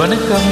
வணக்கம்.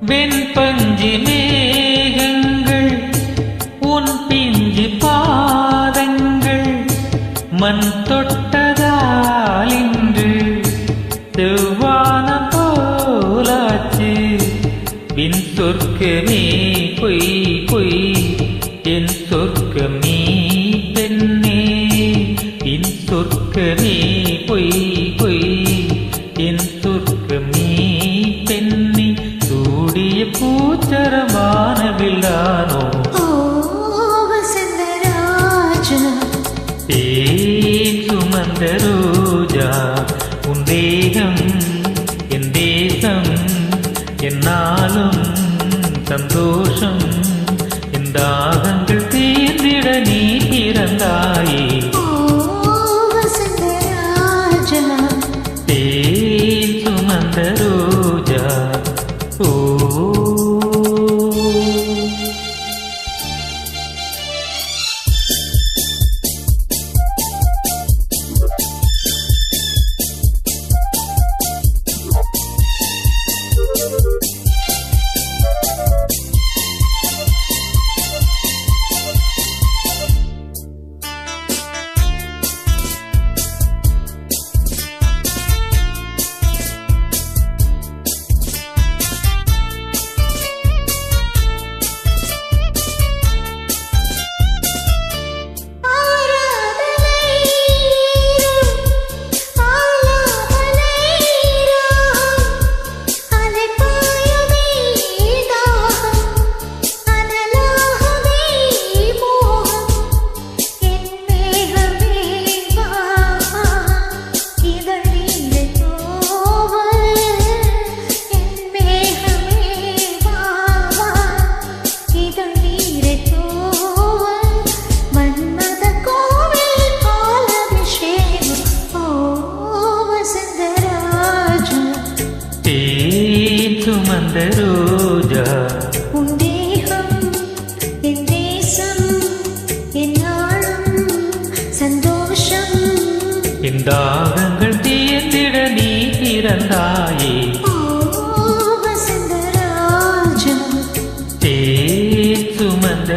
வெண்பஞ்சு மேகங்கள் உன் பிஞ்சு பாதங்கள் மண் தொட்டதால் இன்று செவ்வானம் போலாச்சு. பின் சொர்க்கமே பொய் பொய் என் சொர்க்கமே பெண்ணே, பின் சொர்க்கமே பொய் பொய் என் சொர்க்கமே பெண்ணே. சூடிய பூச்சரமான வில்லானோ தேன் சுமந்த ரோஜா, உன் தேகம் என் தேசம், என்னாலும் சந்தோஷம். என் தாகங்கள் தீர்ந்திட நீ பிறந்தாயே. தேன் சுமந்த ரோஜா. சுமந்த ரோஜா, உன் தேகம் என் தேசம், என்னாலும் சந்தோஷம். என் தாகங்கள் தீர்ந்திட நீ பிறந்தாயே. வசந்தராஜா, தேன் சுமந்த